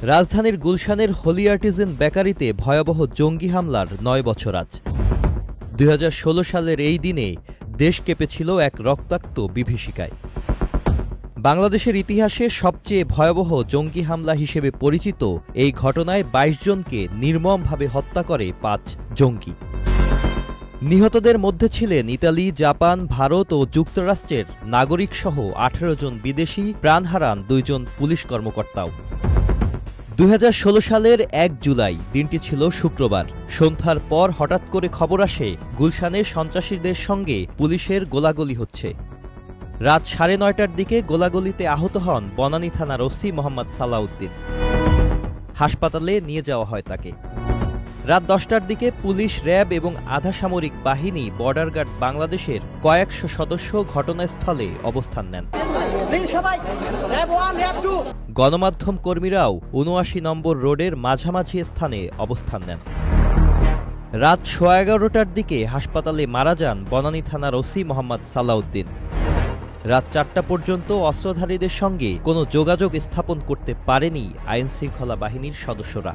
রাজধানীর গুলশানের হোলি আর্টিজেন বেকারিতে ভয়াবহ জঙ্গি হামলার ৯ বছর আজ। ২০১৬ সালের এই দিনে দেশ কেঁপেছিল এক রক্তাক্ত বিভীষিকায়। বাংলাদেশের ইতিহাসে সবচেয়ে ভয়াবহ জঙ্গি হামলা হিসেবে পরিচিত এই ঘটনায় ২২ জনকে নির্মমভাবে হত্যা করে ৫ জঙ্গি। নিহতদের মধ্যে ছিলেন ইতালি, জাপান, ভারত ও যুক্তরাষ্ট্রের নাগরিকসহ ১৮ জন বিদেশি, প্রাণ হারান ২ জন পুলিশ কর্মকর্তাও। ২০১৬ সালের ১ জুলাই, দিনটি ছিল শুক্রবার। সন্ধ্যার পর হঠাৎ করে খবর আসে গুলশানে সন্ত্রাসীদের সঙ্গে পুলিশের গোলাগুলি হচ্ছে। রাত ৯:৩০টার দিকে গোলাগুলিতে আহত হন বনানী থানার ওসি মোহাম্মদ সালাউদ্দিন। হাসপাতালে নিয়ে যাওয়া হয় তাকে। রাত ১০টার দিকে পুলিশ, র্যাব এবং আধা সামরিক বাহিনী, বর্ডার গার্ড বাংলাদেশের কয়েকশো সদস্য ঘটনাস্থলে অবস্থান নেন। গণমাধ্যম কর্মীরাও ৭৯ নম্বর রোডের মাঝামাঝি স্থানে অবস্থান নেন। রাত ১১:১৫টার দিকে হাসপাতালে মারা যান বনানী থানার ওসি মোহাম্মদ সালাউদ্দিন। রাত ৪টা পর্যন্ত অস্ত্রধারীদের সঙ্গে কোনো যোগাযোগ স্থাপন করতে পারেনি আইনশৃঙ্খলা বাহিনীর সদস্যরা।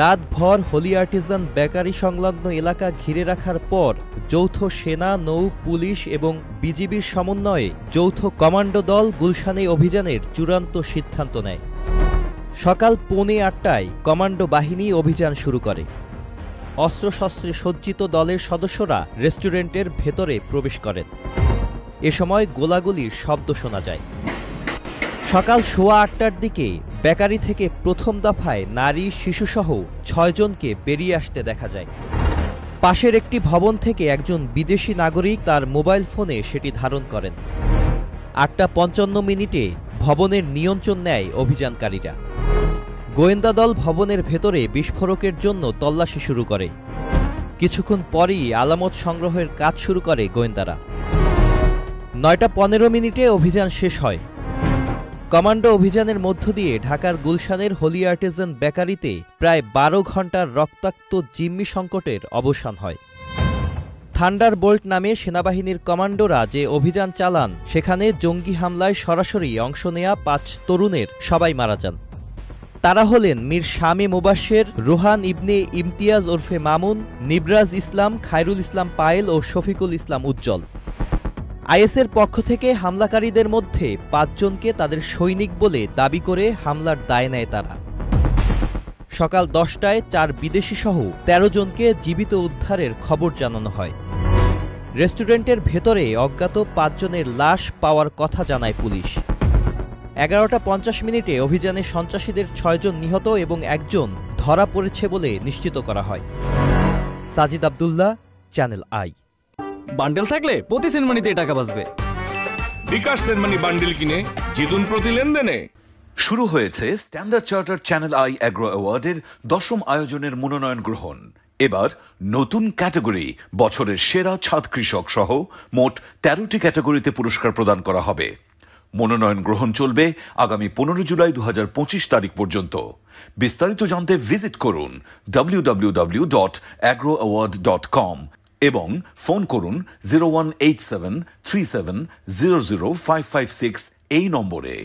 রাতভর হোলি আর্টিজান বেকারি সংলগ্ন এলাকা ঘিরে রাখার পর যৌথ সেনা, নৌ, পুলিশ এবং বিজিবির সমন্বয়ে যৌথ কমান্ডো দল গুলশানে অভিযানের চূড়ান্ত সিদ্ধান্ত নেয়। সকাল ৮:৩০টায় কমান্ডো বাহিনী অভিযান শুরু করে। অস্ত্রশস্ত্রে সজ্জিত দলের সদস্যরা রেস্টুরেন্টের ভেতরে প্রবেশ করেন। এ সময় গোলাগুলির শব্দ শোনা যায়। সকাল ৮:১৫টার দিকে বেকারি থেকে প্রথম দফায় নারী, শিশুসহ ৬ জনকে বেরিয়ে আসতে দেখা যায়। পাশের একটি ভবন থেকে একজন বিদেশি নাগরিক তার মোবাইল ফোনে সেটি ধারণ করেন। ৮:৫৫ ভবনের নিয়ন্ত্রণ নেয় অভিযানকারীরা। গোয়েন্দা দল ভবনের ভেতরে বিস্ফোরকের জন্য তল্লাশি শুরু করে। কিছুক্ষণ পরই আলামত সংগ্রহের কাজ শুরু করে গোয়েন্দারা। ৯:১৫ অভিযান শেষ হয়। কমান্ডো অভিযানের মধ্য দিয়ে ঢাকার গুলশানের হোলি আর্টিজান বেকারিতে প্রায় ১২ ঘণ্টার রক্তাক্ত জিম্মি সংকটের অবসান হয়। থান্ডারবোল্ট নামে সেনাবাহিনীর কমান্ডোরা যে অভিযান চালান, সেখানে জঙ্গি হামলায় সরাসরি অংশ নেয়া ৫ তরুণের সবাই মারা যান। তারা হলেন মীর শামে মুবাশ্বের, রোহান ইবনে ইমতিয়াজ ওরফে মামুন, নিবরাজ ইসলাম, খায়রুল ইসলাম পায়েল ও শফিকুল ইসলাম উজ্জ্বল। আইএসের পক্ষ থেকে হামলাকারীদের মধ্যে ৫ জনকে তাদের সৈনিক বলে দাবি করে হামলার দায় নেয় তারা। সকাল ১০টায় ৪ বিদেশিসহ ১৩ জনকে জীবিত উদ্ধারের খবর জানানো হয়। রেস্টুরেন্টের ভেতরে অজ্ঞাত ৫ জনের লাশ পাওয়ার কথা জানায় পুলিশ। ১১:৫০ অভিযানে সন্ত্রাসীদের ৬ জন নিহত এবং ১ জন ধরা পড়েছে বলে নিশ্চিত করা হয়। Sajid Abdullah, channel I. Bundle থাকলে প্রতি সেনমানিতে টাকা বাঁচবে। বিকাশ সেনমানি বান্ডেল কিনে জিতুন প্রতি লেনদেনে। শুরু হয়েছে Standard Charter Channel I Agro অ্যাওয়ার্ডের ১০ম আয়োজনের মনোনয়ন গ্রহণ। এবার নতুন ক্যাটাগরি, বছরের সেরা ছাদ কৃষক সহ মোট ১৩টি ক্যাটাগরিতে পুরস্কার প্রদান করা হবে। মনোনয়ন গ্রহণ চলবে আগামী ১৫ জুলাই ২০২৫ তারিখ পর্যন্ত। বিস্তারিত জানতে ভিজিট করুন www.agroaward.com এবং ফোন করুন 018737000556 এই নম্বরে।